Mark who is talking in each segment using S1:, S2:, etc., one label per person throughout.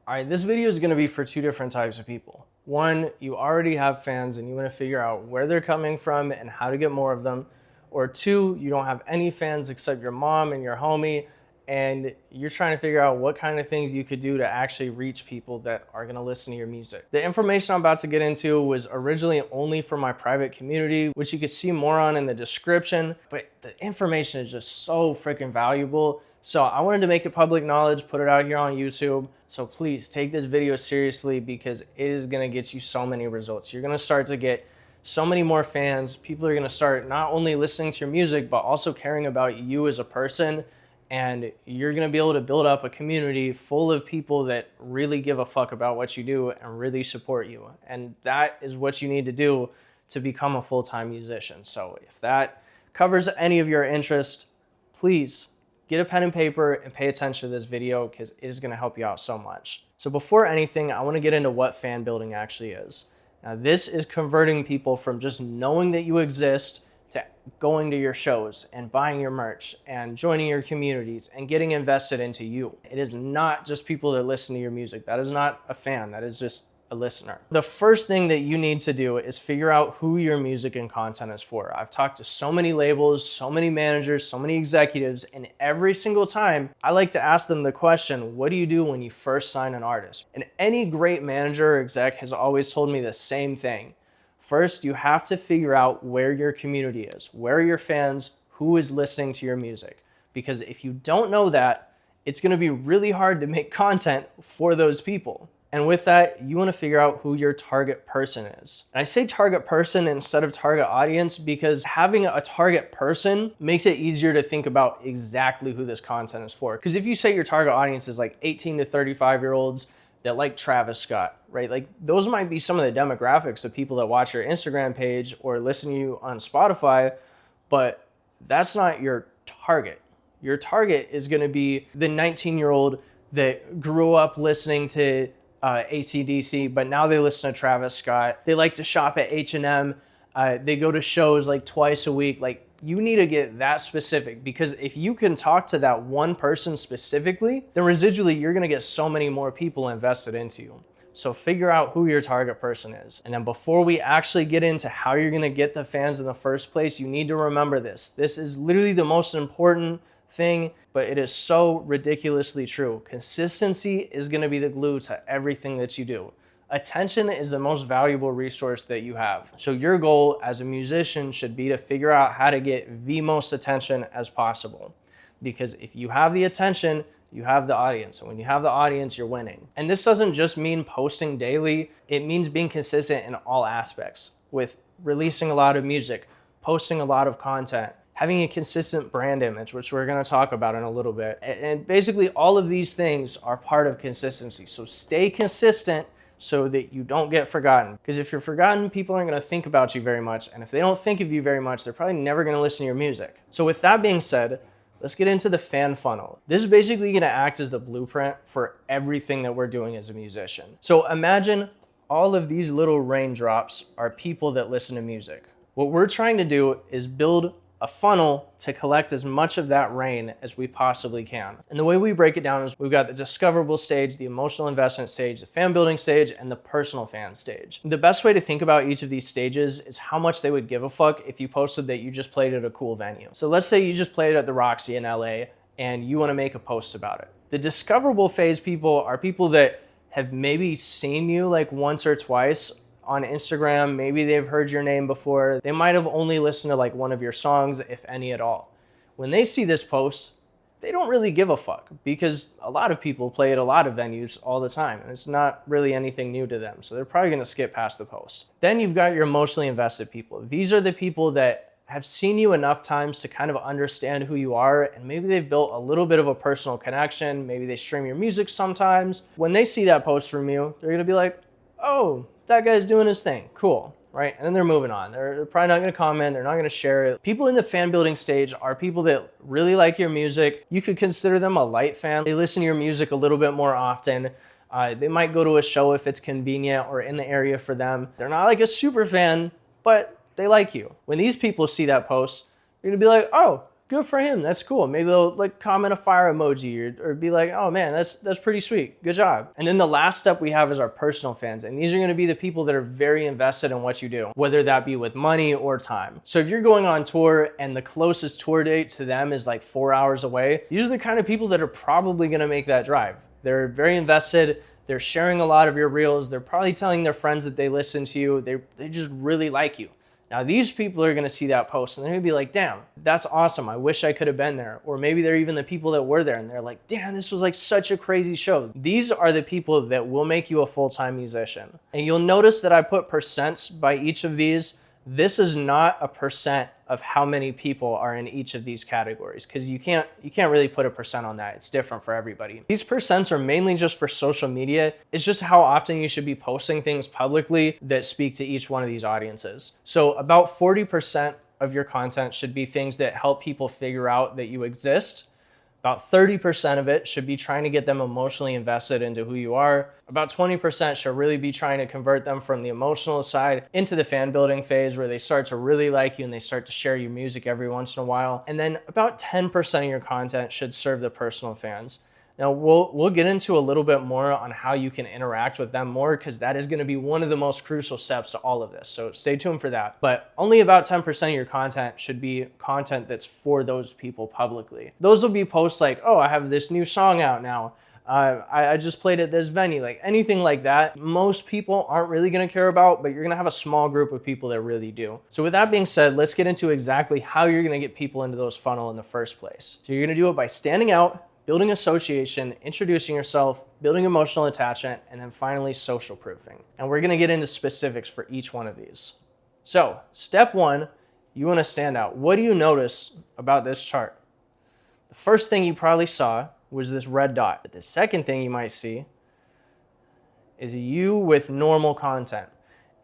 S1: All right, this video is going to be for two different types of people. One, you already have fans and you want to figure out where they're coming from and how to get more of them. Or two, you don't have any fans except your mom and your homie, and you're trying to figure out what kind of things you could do to actually reach people that are going to listen to your music. The information I'm about to get into was originally only for my private community, which you can see more on in the description, but the information is just so freaking valuable. So I wanted to make it public knowledge, put it out here on YouTube. So please take this video seriously because it is going to get you so many results. You're going to start to get so many more fans. People are going to start not only listening to your music, but also caring about you as a person. And you're going to be able to build up a community full of people that really give a fuck about what you do and really support you. And that is what you need to do to become a full-time musician. So if that covers any of your interest, please get a pen and paper and pay attention to this video because it is going to help you out so much. So before anything, I want to get into what fan building actually is. Now, this is converting people from just knowing that you exist to going to your shows and buying your merch and joining your communities and getting invested into you. It is not just people that listen to your music. That is not a fan. That is just a listener. The first thing that you need to do is figure out who your music and content is for. I've talked to so many labels, so many managers, so many executives, and every single time I like to ask them the question, what do you do when you first sign an artist? And any great manager or exec has always told me the same thing. First, you have to figure out where your community is, where are your fans, who is listening to your music. Because if you don't know that, it's going to be really hard to make content for those people. And with that, you want to figure out who your target person is. And I say target person instead of target audience because having a target person makes it easier to think about exactly who this content is for. Because if you say your target audience is like 18 to 35-year-olds that like Travis Scott, right? Like those might be some of the demographics of people that watch your Instagram page or listen to you on Spotify, but that's not your target. Your target is going to be the 19-year-old that grew up listening to AC/DC, but now they listen to Travis Scott. They like to shop at H&M. They go to shows like twice a week. Like you need to get that specific because if you can talk to that one person specifically, then residually you're going to get so many more people invested into you. So figure out who your target person is. And then before we actually get into how you're going to get the fans in the first place, you need to remember this. This is literally the most important thing, but it is so ridiculously true. Consistency is going to be the glue to everything that you do. Attention is the most valuable resource that you have. So your goal as a musician should be to figure out how to get the most attention as possible. Because if you have the attention, you have the audience. And when you have the audience, you're winning. And this doesn't just mean posting daily. It means being consistent in all aspects with releasing a lot of music, posting a lot of content, having a consistent brand image, which we're going to talk about in a little bit. And basically all of these things are part of consistency. So stay consistent so that you don't get forgotten. Because if you're forgotten, people aren't going to think about you very much. And if they don't think of you very much, they're probably never going to listen to your music. So with that being said, let's get into the fan funnel. This is basically going to act as the blueprint for everything that we're doing as a musician. So imagine all of these little raindrops are people that listen to music. What we're trying to do is build a funnel to collect as much of that rain as we possibly can. And the way we break it down is we've got the discoverable stage, the emotional investment stage, the fan building stage, and the personal fan stage. The best way to think about each of these stages is how much they would give a fuck if you posted that you just played at a cool venue. So let's say you just played at the Roxy in LA and you want to make a post about it. The discoverable phase people are people that have maybe seen you like once or twice on Instagram. Maybe they've heard your name before. They might have only listened to like one of your songs, if any at all. When they see this post, they don't really give a fuck because a lot of people play at a lot of venues all the time and it's not really anything new to them. So they're probably going to skip past the post. Then you've got your emotionally invested people. These are the people that have seen you enough times to kind of understand who you are, and maybe they've built a little bit of a personal connection. Maybe they stream your music sometimes. When they see that post from you, they're going to be like, oh, that guy's doing his thing, cool, right? And then they're moving on. They're probably not gonna comment, they're not gonna share it. People in the fan building stage are people that really like your music. You could consider them a light fan. They listen to your music a little bit more often. They might go to a show if it's convenient or in the area for them. They're not like a super fan, but they like you. When these people see that post, they're gonna be like, oh, good for him. That's cool. Maybe they'll like comment a fire emoji or be like, oh man, that's pretty sweet. Good job. And then the last step we have is our personal fans. And these are going to be the people that are very invested in what you do, whether that be with money or time. So if you're going on tour and the closest tour date to them is like 4 hours away, these are the kind of people that are probably going to make that drive. They're very invested. They're sharing a lot of your reels. They're probably telling their friends that they listen to you. They just really like you. Now, these people are going to see that post and they're going to be like, damn, that's awesome. I wish I could have been there. Or maybe they're even the people that were there and they're like, damn, this was like such a crazy show. These are the people that will make you a full-time musician. And you'll notice that I put percents by each of these. This is not a percent of how many people are in each of these categories, because you can't really put a percent on that. It's different for everybody. These percents are mainly just for social media. It's just how often you should be posting things publicly that speak to each one of these audiences. So about 40% of your content should be things that help people figure out that you exist. About 30% of it should be trying to get them emotionally invested into who you are. About 20% should really be trying to convert them from the emotional side into the fan building phase where they start to really like you and they start to share your music every once in a while. And then about 10% of your content should serve the personal fans. Now, we'll get into a little bit more on how you can interact with them more, because that is going to be one of the most crucial steps to all of this. So stay tuned for that. But only about 10% of your content should be content that's for those people publicly. Those will be posts like, oh, I have this new song out now. I just played at this venue, like anything like that. Most people aren't really going to care about, but you're going to have a small group of people that really do. So with that being said, let's get into exactly how you're going to get people into those funnel in the first place. So you're going to do it by standing out, building association, introducing yourself, building emotional attachment, and then finally social proofing. And we're gonna get into specifics for each one of these. So step one, you wanna stand out. What do you notice about this chart? The first thing you probably saw was this red dot. But the second thing you might see is you with normal content.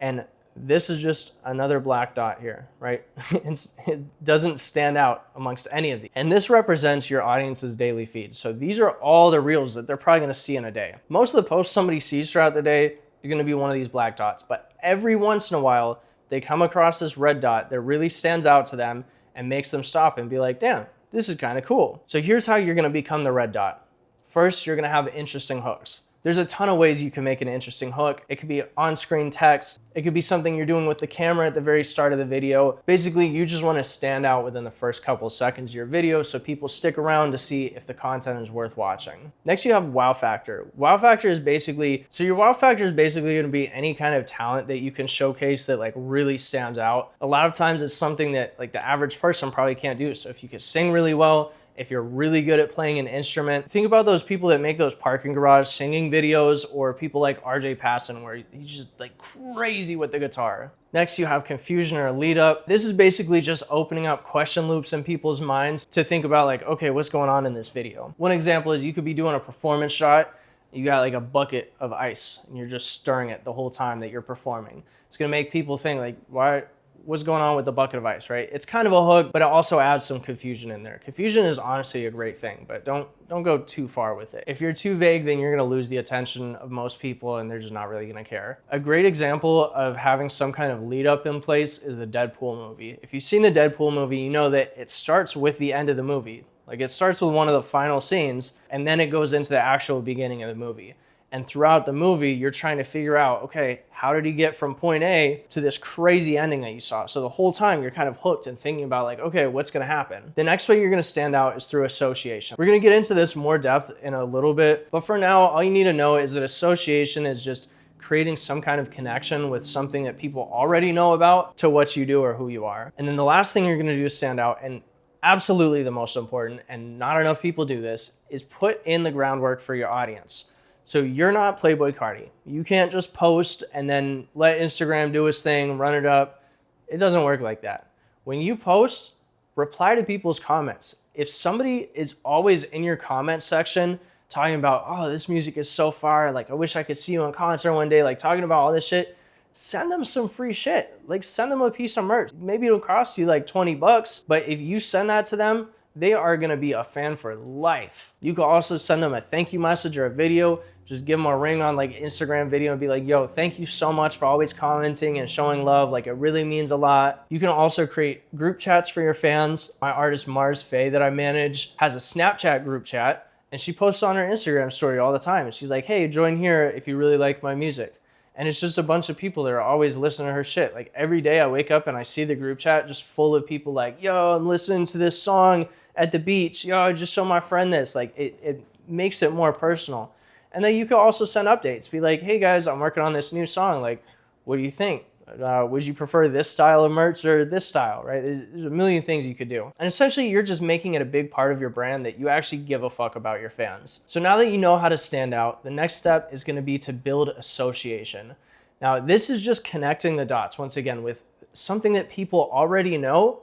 S1: And this is just another black dot here, right? It doesn't stand out amongst any of these. And this represents your audience's daily feed. So these are all the reels that they're probably gonna see in a day. Most of the posts somebody sees throughout the day are gonna be one of these black dots, but every once in a while, they come across this red dot that really stands out to them and makes them stop and be like, damn, this is kind of cool. So here's how you're gonna become the red dot. First, you're gonna have interesting hooks. There's a ton of ways you can make an interesting hook. It could be on-screen text. It could be something you're doing with the camera at the very start of the video. Basically, you just want to stand out within the first couple of seconds of your video so people stick around to see if the content is worth watching. Next, you have wow factor. Wow factor is basically, your wow factor is basically going to be any kind of talent that you can showcase that like really stands out. A lot of times it's something that like the average person probably can't do. So if you could sing really well, if you're really good at playing an instrument, think about those people that make those parking garage singing videos, or people like RJ Passon where he's just like crazy with the guitar. Next, you have confusion or lead up. This is basically just opening up question loops in people's minds to think about like, okay, what's going on in this video? One example is you could be doing a performance shot. You got like a bucket of ice and you're just stirring it the whole time that you're performing. It's gonna make people think like, what's going on with the bucket of ice, right? It's kind of a hook, but it also adds some confusion in there. Confusion is honestly a great thing, but don't go too far with it. If you're too vague, then you're gonna lose the attention of most people and they're just not really gonna care. A great example of having some kind of lead up in place is the Deadpool movie. If you've seen the Deadpool movie, you know that it starts with the end of the movie. Like it starts with one of the final scenes and then it goes into the actual beginning of the movie. And throughout the movie, you're trying to figure out, okay, how did he get from point A to this crazy ending that you saw? So the whole time you're kind of hooked and thinking about like, okay, what's gonna happen? The next way you're gonna stand out is through association. We're gonna get into this more depth in a little bit, but for now, all you need to know is that association is just creating some kind of connection with something that people already know about to what you do or who you are. And then the last thing you're gonna do is stand out, and absolutely the most important, and not enough people do this, is put in the groundwork for your audience. So you're not Playboy Cardi. You can't just post and then let Instagram do its thing, run it up. It doesn't work like that. When you post, reply to people's comments. If somebody is always in your comment section talking about, oh, this music is so fire, like I wish I could see you in concert one day, like talking about all this shit, send them some free shit. Like send them a piece of merch. Maybe it'll cost you like 20 bucks, but if you send that to them, they are gonna be a fan for life. You can also send them a thank you message or a video Just give them a ring on like Instagram video and be like, yo, thank you so much for always commenting and showing love. Like, it really means a lot. You can also create group chats for your fans. My artist Mars Faye that I manage has a Snapchat group chat, and she posts on her Instagram story all the time. And she's like, hey, join here if you really like my music. And it's just a bunch of people that are always listening to her shit. Like, every day I wake up and I see the group chat just full of people like, yo, I'm listening to this song at the beach. Yo, just show my friend this. Like, it makes it more personal. And then you can also send updates. Be like, hey guys, I'm working on this new song. Like, what do you think? Would you prefer this style of merch or this style, right? There's a million things you could do. And essentially, you're just making it a big part of your brand that you actually give a fuck about your fans. So now that you know how to stand out, the next step is gonna be to build association. Now, this is just connecting the dots, once again, with something that people already know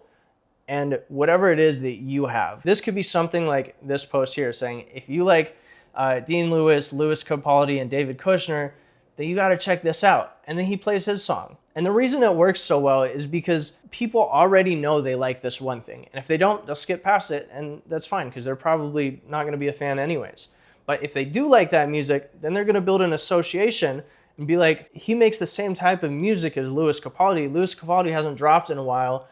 S1: and whatever it is that you have. This could be something like this post here saying, if you like Dean Lewis, Louis Capaldi, and David Kushner, then you gotta check this out. And then he plays his song. And the reason it works so well is because people already know they like this one thing. And if they don't, they'll skip past it, and that's fine, because they're probably not gonna be a fan anyways. But if they do like that music, then they're gonna build an association and be like, he makes the same type of music as Louis Capaldi. Louis Capaldi hasn't dropped in a while.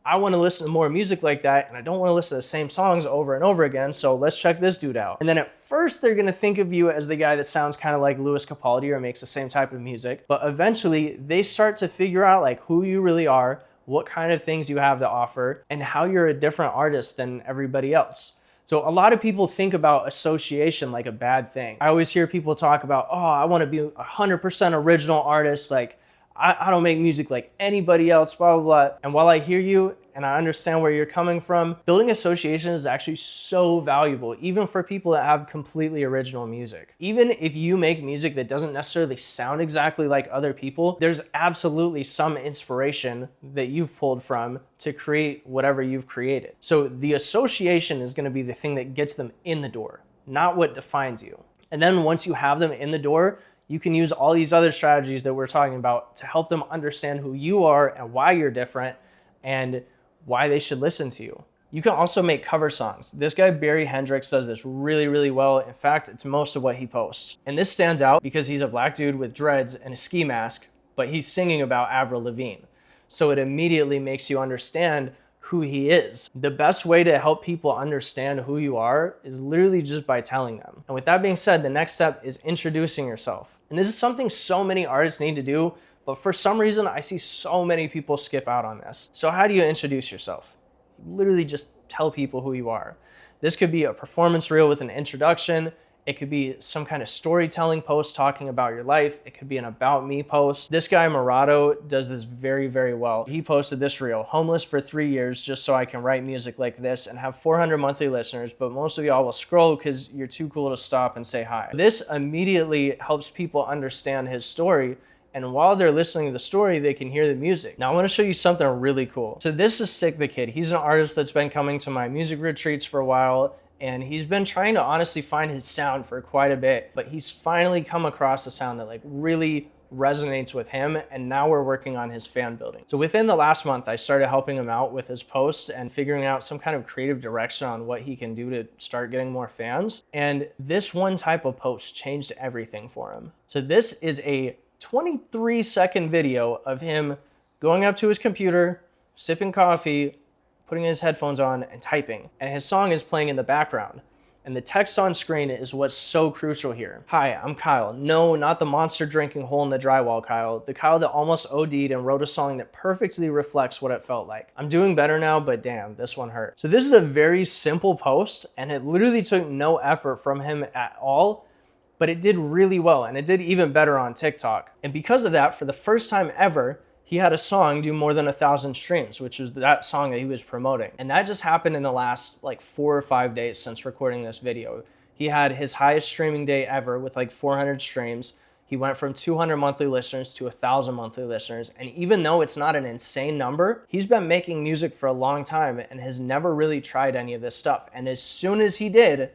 S1: I want to listen to more music like that, and I don't want to listen to the same songs over and over again, so let's check this dude out. And then at first, they're going to think of you as the guy that sounds kind of like Louis Capaldi or makes the same type of music, but eventually, they start to figure out like who you really are, what kind of things you have to offer, and how you're a different artist than everybody else. So a lot of people think about association like a bad thing. I always hear people talk about, oh, I want to be 100% original artist, like, I don't make music like anybody else, blah, blah, blah. And while I hear you and I understand where you're coming from, building association is actually so valuable, even for people that have completely original music. Even if you make music that doesn't necessarily sound exactly like other people, there's absolutely some inspiration that you've pulled from to create whatever you've created. So the association is gonna be the thing that gets them in the door, not what defines you. And then once you have them in the door, you can use all these other strategies that we're talking about to help them understand who you are and why you're different and why they should listen to you. You can also make cover songs. This guy, Barry Hendricks, does this really, really well. In fact, it's most of what he posts. And this stands out because he's a black dude with dreads and a ski mask, but he's singing about Avril Lavigne. So it immediately makes you understand who he is. The best way to help people understand who you are is literally just by telling them. And with that being said, the next step is introducing yourself. And this is something so many artists need to do, but for some reason, I see so many people skip out on this. So how do you introduce yourself? You literally just tell people who you are. This could be a performance reel with an introduction. It could be some kind of storytelling post talking about your life. It could be an about me post. This guy, Murado, does this very, very well. He posted this reel: homeless for 3 years just so I can write music like this and have 400 monthly listeners, but most of y'all will scroll because you're too cool to stop and say hi. This immediately helps people understand his story, and while they're listening to the story, they can hear the music. Now I want to show you something really cool. So this is Sick the Kid. He's an artist that's been coming to my music retreats for a while, and he's been trying to honestly find his sound for quite a bit, but he's finally come across a sound that like really resonates with him, and now we're working on his fan building. So within the last month, I started helping him out with his posts and figuring out some kind of creative direction on what he can do to start getting more fans. And this one type of post changed everything for him. So this is a 23-second video of him going up to his computer, sipping coffee, putting his headphones on and typing, and his song is playing in the background. And the text on screen is what's so crucial here. Hi, I'm Kyle. No, not the monster drinking hole in the drywall Kyle. The Kyle that almost OD'd and wrote a song that perfectly reflects what it felt like. I'm doing better now, but damn, this one hurt. So this is a very simple post, and it literally took no effort from him at all, but it did really well, and it did even better on TikTok. And because of that, for the first time ever, he had a song do more than 1,000 streams, which was that song that he was promoting. And that just happened in the last like 4 or 5 days since recording this video. He had his highest streaming day ever with like 400 streams. He went from 200 monthly listeners to 1,000 monthly listeners. And even though it's not an insane number, he's been making music for a long time and has never really tried any of this stuff. And as soon as he did,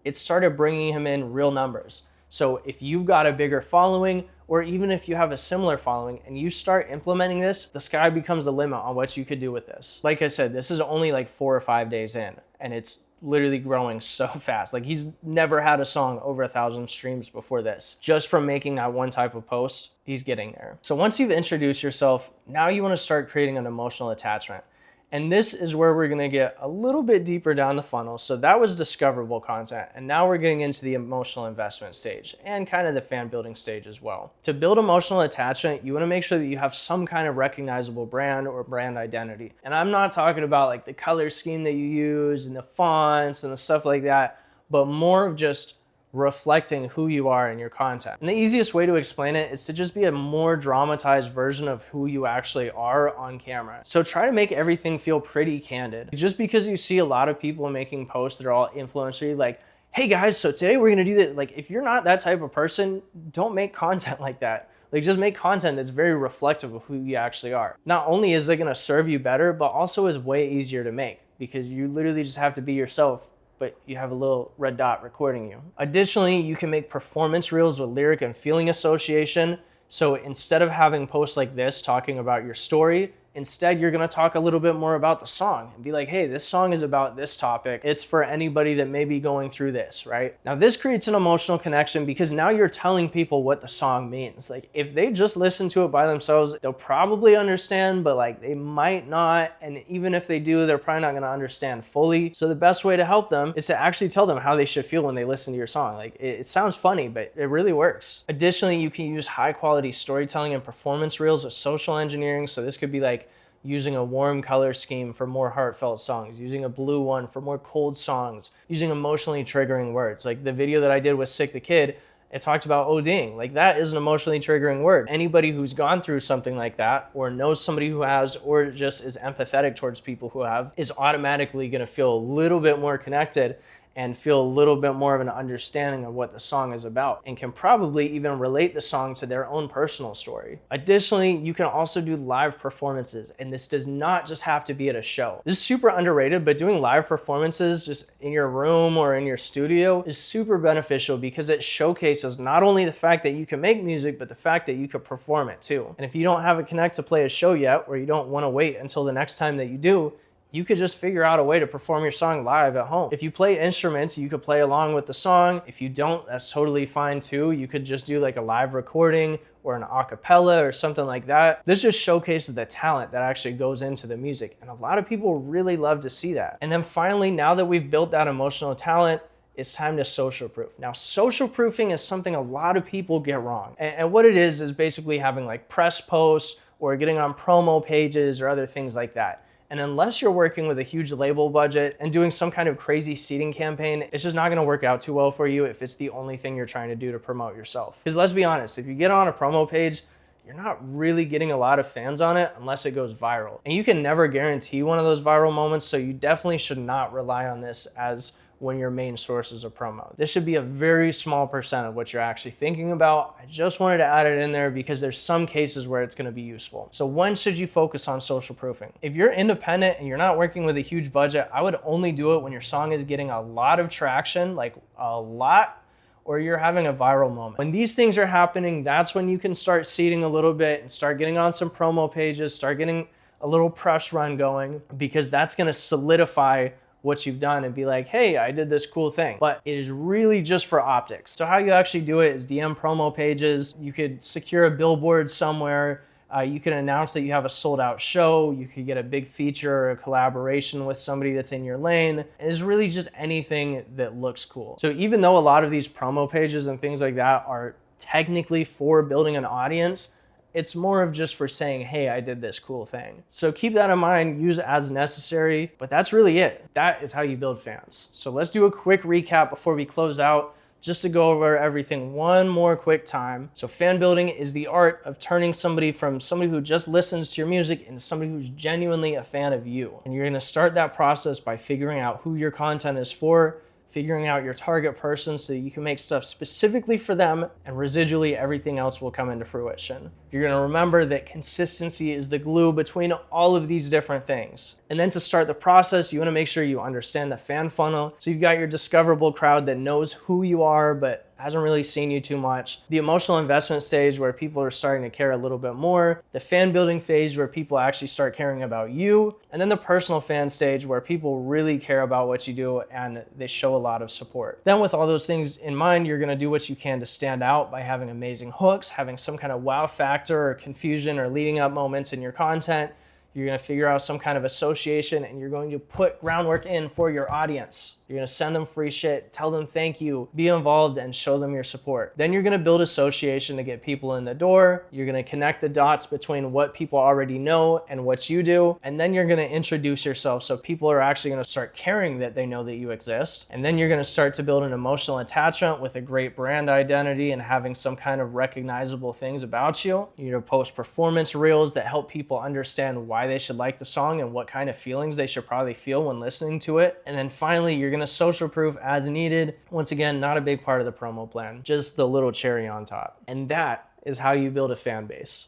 S1: it started bringing him in real numbers. So if you've got a bigger following, or even if you have a similar following and you start implementing this, the sky becomes the limit on what you could do with this. Like I said, this is only like 4 or 5 days in, and it's literally growing so fast. Like, he's never had a song over 1,000 streams before this. Just from making that one type of post, he's getting there. So once you've introduced yourself, now you want to start creating an emotional attachment. And this is where we're gonna get a little bit deeper down the funnel. So that was discoverable content. And now we're getting into the emotional investment stage and kind of the fan building stage as well. To build emotional attachment, you wanna make sure that you have some kind of recognizable brand or brand identity. And I'm not talking about like the color scheme that you use and the fonts and the stuff like that, but more of just reflecting who you are in your content. And the easiest way to explain it is to just be a more dramatized version of who you actually are on camera. So try to make everything feel pretty candid. Just because you see a lot of people making posts that are all influencer, like, hey guys, so today we're gonna do this. Like, if you're not that type of person, don't make content like that. Like, just make content that's very reflective of who you actually are. Not only is it gonna serve you better, but also is way easier to make because you literally just have to be yourself, but you have a little red dot recording you. Additionally, you can make performance reels with lyric and feeling association. So instead of having posts like this talking about your story, instead you're gonna talk a little bit more about the song and be like, hey, this song is about this topic. It's for anybody that may be going through this, right? Now this creates an emotional connection because now you're telling people what the song means. Like, if they just listen to it by themselves, they'll probably understand, but like they might not. And even if they do, they're probably not gonna understand fully. So the best way to help them is to actually tell them how they should feel when they listen to your song. Like, it sounds funny, but it really works. Additionally, you can use high quality storytelling and performance reels with social engineering. So this could be like using a warm color scheme for more heartfelt songs, using a blue one for more cold songs, using emotionally triggering words. Like the video that I did with Sick the Kid, it talked about ODing. Like, that is an emotionally triggering word. Anybody who's gone through something like that, or knows somebody who has, or just is empathetic towards people who have, is automatically gonna feel a little bit more connected and feel a little bit more of an understanding of what the song is about, and can probably even relate the song to their own personal story. Additionally, you can also do live performances, and this does not just have to be at a show. This is super underrated, but doing live performances just in your room or in your studio is super beneficial because it showcases not only the fact that you can make music, but the fact that you could perform it too. And if you don't have a Connect to play a show yet, or you don't wanna wait until the next time that you do, you could just figure out a way to perform your song live at home. If you play instruments, you could play along with the song. If you don't, that's totally fine too. You could just do like a live recording or an a cappella or something like that. This just showcases the talent that actually goes into the music. And a lot of people really love to see that. And then finally, now that we've built that emotional talent, it's time to social proof. Now, social proofing is something a lot of people get wrong. And what it is basically having like press posts or getting on promo pages or other things like that. And unless you're working with a huge label budget and doing some kind of crazy seeding campaign, it's just not gonna work out too well for you if it's the only thing you're trying to do to promote yourself. Because let's be honest, if you get on a promo page, you're not really getting a lot of fans on it unless it goes viral. And you can never guarantee one of those viral moments, so you definitely should not rely on this as when your main sources of promo. This should be a very small percent of what you're actually thinking about. I just wanted to add it in there because there's some cases where it's gonna be useful. So when should you focus on social proofing? If you're independent and you're not working with a huge budget, I would only do it when your song is getting a lot of traction, like a lot, or you're having a viral moment. When these things are happening, that's when you can start seeding a little bit and start getting on some promo pages, start getting a little press run going, because that's gonna solidify what you've done and be like, hey, I did this cool thing. But it is really just for optics. So how you actually do it is DM promo pages. You could secure a billboard somewhere. You can announce that you have a sold out show. You could get a big feature or a collaboration with somebody that's in your lane. It is really just anything that looks cool. So even though a lot of these promo pages and things like that are technically for building an audience, it's more of just for saying, hey, I did this cool thing. So keep that in mind, use it as necessary, but that's really it. That is how you build fans. So let's do a quick recap before we close out, just to go over everything one more quick time. So fan building is the art of turning somebody from somebody who just listens to your music into somebody who's genuinely a fan of you. And you're gonna start that process by figuring out who your content is for, figuring out your target person so you can make stuff specifically for them, and residually everything else will come into fruition. You're gonna remember that consistency is the glue between all of these different things. And then to start the process, you wanna make sure you understand the fan funnel. So you've got your discoverable crowd that knows who you are, but hasn't really seen you too much. The emotional investment stage where people are starting to care a little bit more. The fan building phase where people actually start caring about you. And then the personal fan stage where people really care about what you do and they show a lot of support. Then with all those things in mind, you're gonna do what you can to stand out by having amazing hooks, having some kind of wow factor or confusion or leading up moments in your content. You're gonna figure out some kind of association and you're going to put groundwork in for your audience. You're gonna send them free shit, tell them thank you, be involved and show them your support. Then you're gonna build association to get people in the door. You're gonna connect the dots between what people already know and what you do. And then you're gonna introduce yourself so people are actually gonna start caring that they know that you exist. And then you're gonna start to build an emotional attachment with a great brand identity and having some kind of recognizable things about you. You're gonna post performance reels that help people understand why they should like the song and what kind of feelings they should probably feel when listening to it. And then finally, you're gonna social proof as needed. Once again, not a big part of the promo plan, just the little cherry on top. And that is how you build a fan base.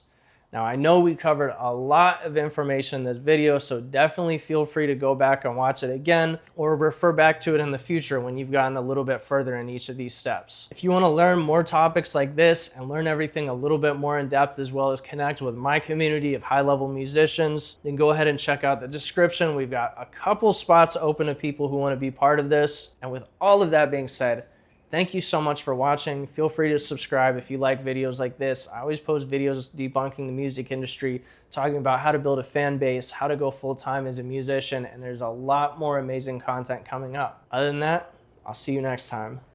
S1: Now, I know we covered a lot of information in this video, so definitely feel free to go back and watch it again or refer back to it in the future when you've gotten a little bit further in each of these steps. If you want to learn more topics like this and learn everything a little bit more in depth as well as connect with my community of high-level musicians, then go ahead and check out the description. We've got a couple spots open to people who want to be part of this. And with all of that being said, thank you so much for watching. Feel free to subscribe if you like videos like this. I always post videos debunking the music industry, talking about how to build a fan base, how to go full-time as a musician, and there's a lot more amazing content coming up. Other than that, I'll see you next time.